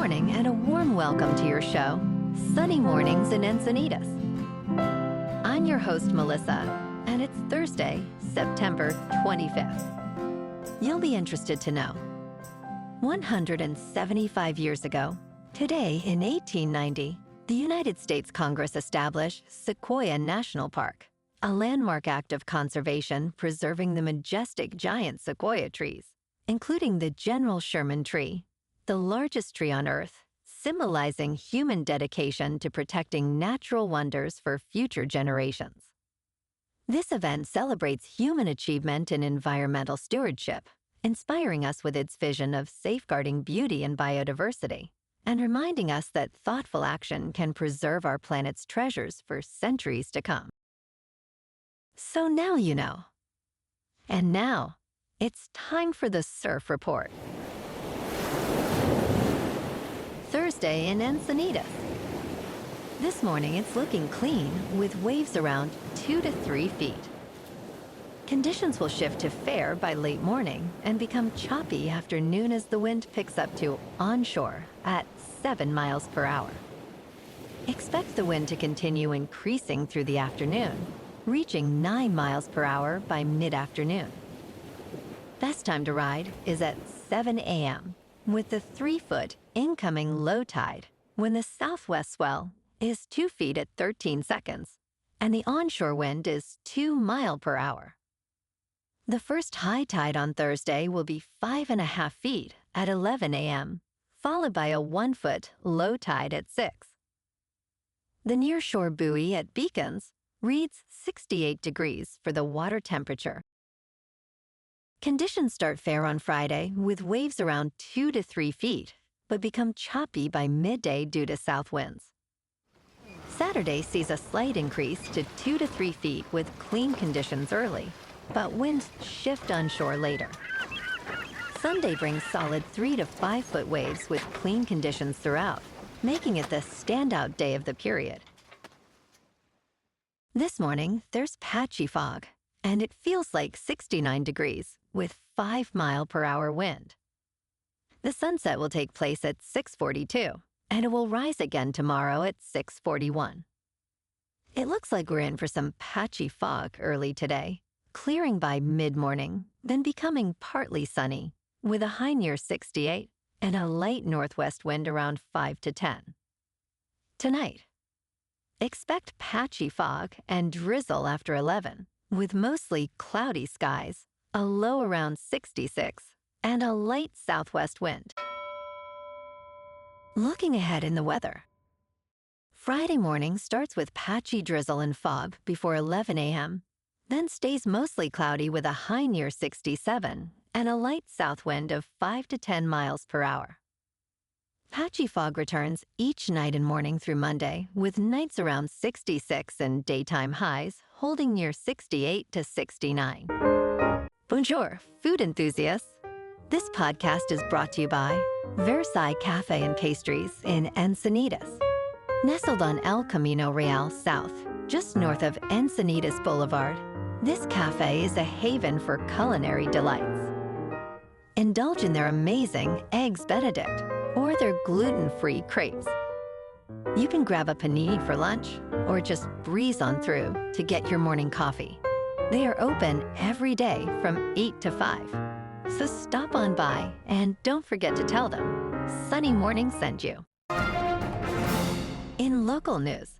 morning and a warm welcome to your show, Sunny Mornings in Encinitas. I'm your host, Melissa, and it's Thursday, September 25th. You'll be interested to know, 175 years ago, today in 1890, the United States Congress established Sequoia National Park, a landmark act of conservation preserving the majestic giant sequoia trees, including the General Sherman tree, the largest tree on Earth, symbolizing human dedication to protecting natural wonders for future generations. This event celebrates human achievement in environmental stewardship, inspiring us with its vision of safeguarding beauty and biodiversity, and reminding us that thoughtful action can preserve our planet's treasures for centuries to come. So now you know. And now, it's time for the Surf Report. Thursday in Encinitas. This morning it's looking clean with waves around 2 to 3 feet. Conditions will shift to fair by late morning and become choppy after noon as the wind picks up to onshore at 7 miles per hour. Expect the wind to continue increasing through the afternoon, reaching 9 miles per hour by mid-afternoon. Best time to ride is at 7 a.m. with the 3-foot incoming low tide when the southwest swell is 2 feet at 13 seconds and the onshore wind is 2 miles per hour. The first high tide on Thursday will be 5.5 feet at 11 a.m., followed by a 1-foot low tide at 6. The nearshore buoy at Beacons reads 68 degrees for the water temperature. Conditions start fair on Friday with waves around 2 to 3 feet, but become choppy by midday due to south winds. Saturday sees a slight increase to 2 to 3 feet with clean conditions early, but winds shift onshore later. Sunday brings solid 3 to 5 foot waves with clean conditions throughout, making it the standout day of the period. This morning, there's patchy fog, and it feels like 69 degrees with 5 mile per hour wind. The sunset will take place at 6:42, and it will rise again tomorrow at 6:41. It looks like we're in for some patchy fog early today, clearing by mid-morning, then becoming partly sunny, with a high near 68 and a light northwest wind around 5 to 10. Tonight, expect patchy fog and drizzle after 11, with mostly cloudy skies, a low around 66, and a light southwest wind. Looking ahead in the weather. Friday morning starts with patchy drizzle and fog before 11 a.m., then stays mostly cloudy with a high near 67 and a light south wind of 5 to 10 miles per hour. Patchy fog returns each night and morning through Monday, with nights around 66 and daytime highs holding near 68 to 69. Bonjour, food enthusiasts. This podcast is brought to you by Versailles Cafe and Pastries in Encinitas. Nestled on El Camino Real South, just north of Encinitas Boulevard, this cafe is a haven for culinary delights. Indulge in their amazing Eggs Benedict or their gluten-free crepes. You can grab a panini for lunch or just breeze on through to get your morning coffee. They are open every day from 8 to 5. So stop on by and don't forget to tell them Sunny Morning sent you. In local news,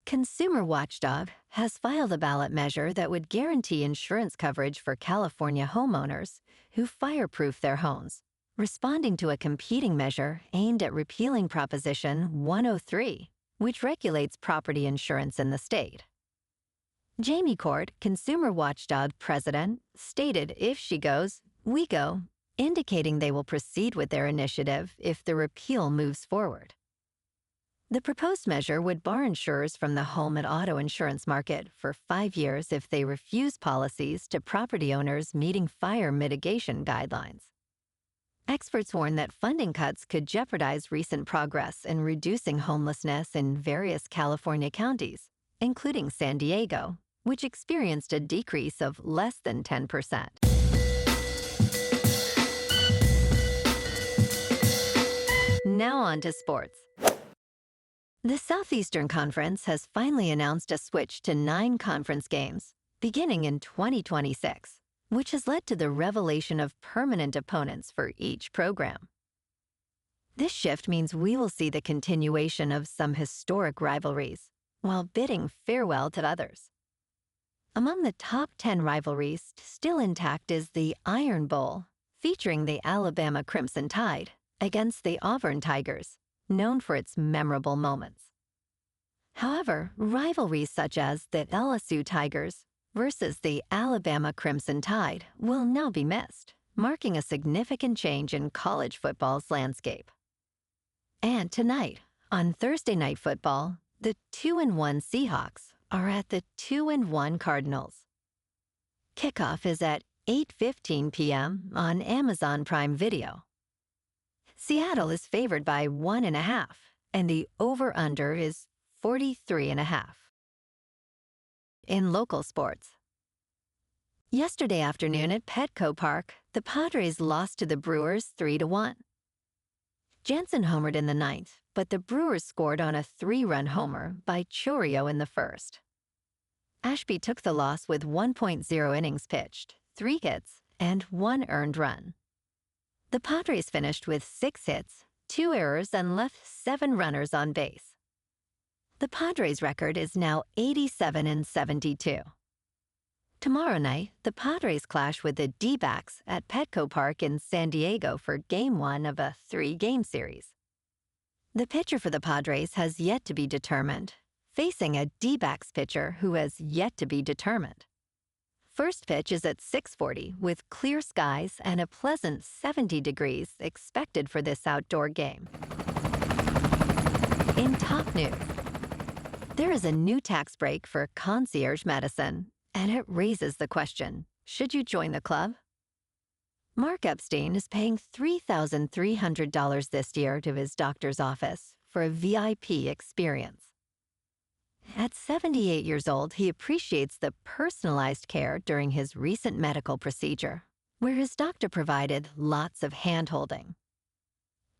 Consumer Watchdog has filed a ballot measure that would guarantee insurance coverage for California homeowners who fireproof their homes, responding to a competing measure aimed at repealing Proposition 103, which regulates property insurance in the state. Jamie Court, Consumer Watchdog president, stated if she goes, we go, indicating they will proceed with their initiative if the repeal moves forward. The proposed measure would bar insurers from the home and auto insurance market for 5 years if they refuse policies to property owners meeting fire mitigation guidelines. Experts warn that funding cuts could jeopardize recent progress in reducing homelessness in various California counties, including San Diego, which experienced a decrease of less than 10%. Now on to sports. The Southeastern Conference has finally announced a switch to 9 conference games, beginning in 2026, which has led to the revelation of permanent opponents for each program. This shift means we will see the continuation of some historic rivalries, while bidding farewell to others. Among the top 10 rivalries still intact is the Iron Bowl, featuring the Alabama Crimson Tide against the Auburn Tigers, known for its memorable moments. However, rivalries such as the LSU Tigers versus the Alabama Crimson Tide will now be missed, marking a significant change in college football's landscape. And tonight, on Thursday Night Football, the 2-1 Seahawks are at the 2-1 Cardinals. Kickoff is at 8:15 p.m. on Amazon Prime Video. Seattle is favored by 1.5, and the over-under is 43.5. In local sports. Yesterday afternoon at Petco Park, the Padres lost to the Brewers 3-1. Jansen homered in the ninth, but the Brewers scored on a 3-run homer by Chourio in the first. Ashby took the loss with 1.0 innings pitched, 3 hits, and 1 earned run. The Padres finished with 6 hits, 2 errors, and left 7 runners on base. The Padres' record is now 87-72. Tomorrow night, the Padres clash with the D-backs at Petco Park in San Diego for Game 1 of a 3-game series. The pitcher for the Padres has yet to be determined, facing a D-backs pitcher who has yet to be determined. First pitch is at 6:40 with clear skies and a pleasant 70 degrees expected for this outdoor game. In top news, there is a new tax break for concierge medicine, and it raises the question, should you join the club? Mark Epstein is paying $3,300 this year to his doctor's office for a VIP experience. At 78 years old, he appreciates the personalized care during his recent medical procedure, where his doctor provided lots of hand-holding.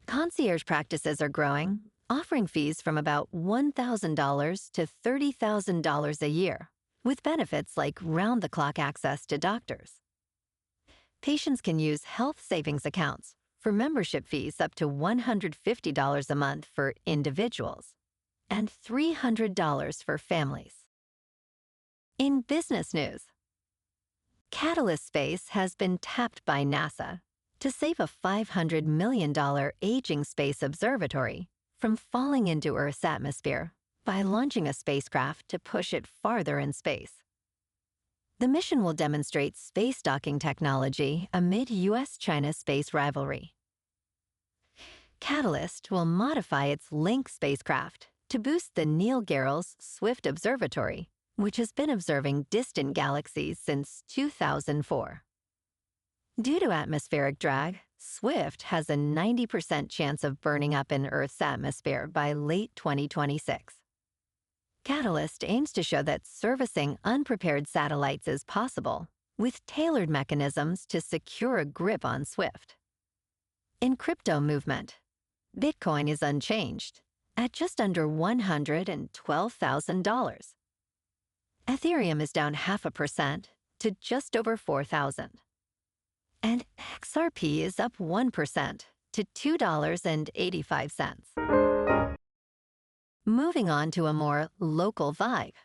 Concierge practices are growing, offering fees from about $1,000 to $30,000 a year, with benefits like round-the-clock access to doctors. Patients can use health savings accounts for membership fees up to $150 a month for individuals and $300 for families. In business news, Katalyst Space has been tapped by NASA to save a $500 million aging space observatory from falling into Earth's atmosphere by launching a spacecraft to push it farther in space. The mission will demonstrate space docking technology amid U.S.-China space rivalry. Katalyst will modify its Link spacecraft to boost the Neil Gehrels Swift Observatory, which has been observing distant galaxies since 2004. Due to atmospheric drag, Swift has a 90% chance of burning up in Earth's atmosphere by late 2026. Katalyst aims to show that servicing unprepared satellites is possible, with tailored mechanisms to secure a grip on Swift. In crypto movement, Bitcoin is unchanged, at just under $112,000. Ethereum is down 0.5% to just over 4,000. And XRP is up 1% to $2.85. Moving on to a more local vibe.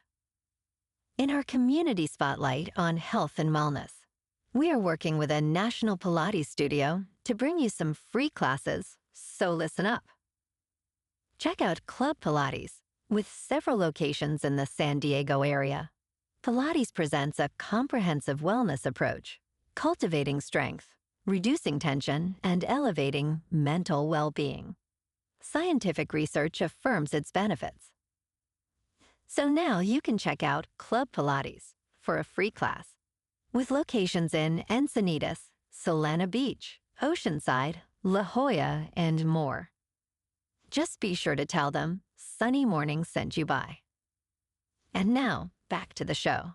In our community spotlight on health and wellness, we are working with a national Pilates studio to bring you some free classes, so listen up. Check out Club Pilates, with several locations in the San Diego area. Pilates presents a comprehensive wellness approach, cultivating strength, reducing tension, and elevating mental well-being. Scientific research affirms its benefits. So now you can check out Club Pilates for a free class, with locations in Encinitas, Solana Beach, Oceanside, La Jolla, and more. Just be sure to tell them Sunny Morning sent you by. And now, back to the show.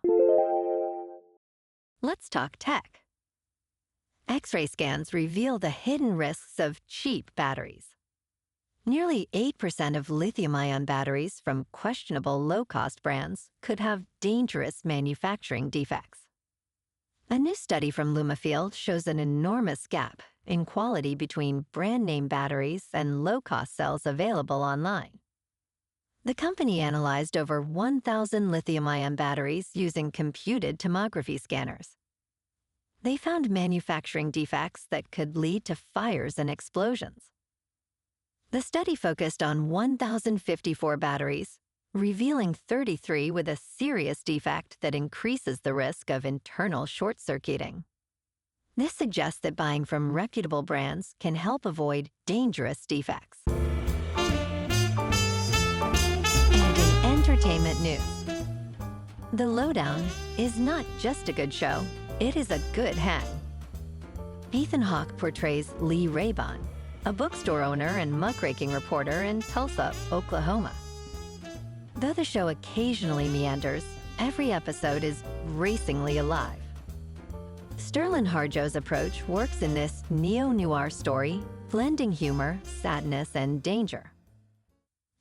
Let's talk tech. X-ray scans reveal the hidden risks of cheap batteries. Nearly 8% of lithium-ion batteries from questionable low-cost brands could have dangerous manufacturing defects. A new study from Lumafield shows an enormous gap in quality between brand-name batteries and low-cost cells available online. The company analyzed over 1,000 lithium-ion batteries using computed tomography scanners. They found manufacturing defects that could lead to fires and explosions. The study focused on 1,054 batteries, revealing 33 with a serious defect that increases the risk of internal short-circuiting. This suggests that buying from reputable brands can help avoid dangerous defects. And in entertainment news, The Lowdown is not just a good show, it is a good hang. Ethan Hawke portrays Lee Raybon, a bookstore owner and muckraking reporter in Tulsa, Oklahoma. Though the show occasionally meanders, every episode is racingly alive. Sterling Harjo's approach works in this neo-noir story, blending humor, sadness, and danger.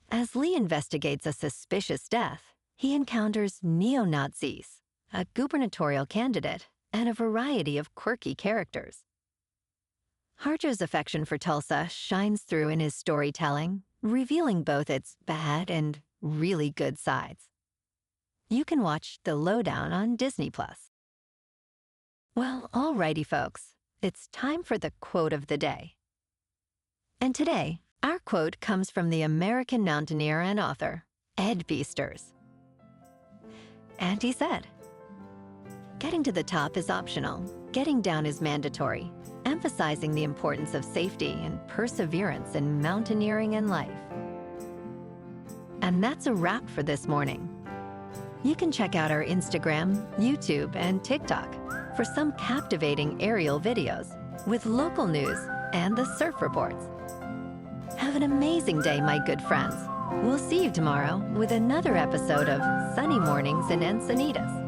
As Lee investigates a suspicious death, he encounters neo-Nazis, a gubernatorial candidate, and a variety of quirky characters. Harjo's affection for Tulsa shines through in his storytelling, revealing both its bad and really good sides. You can watch The Lowdown on Disney+. Well, alrighty folks, it's time for the quote of the day. And today, our quote comes from the American mountaineer and author, Ed Beesters. And he said, "Getting to the top is optional, getting down is mandatory, emphasizing the importance of safety and perseverance in mountaineering and life." And that's a wrap for this morning. You can check out our Instagram, YouTube, and TikTok for some captivating aerial videos with local news and the surf reports. Have an amazing day, my good friends. We'll see you tomorrow with another episode of Sunny Mornings in Encinitas.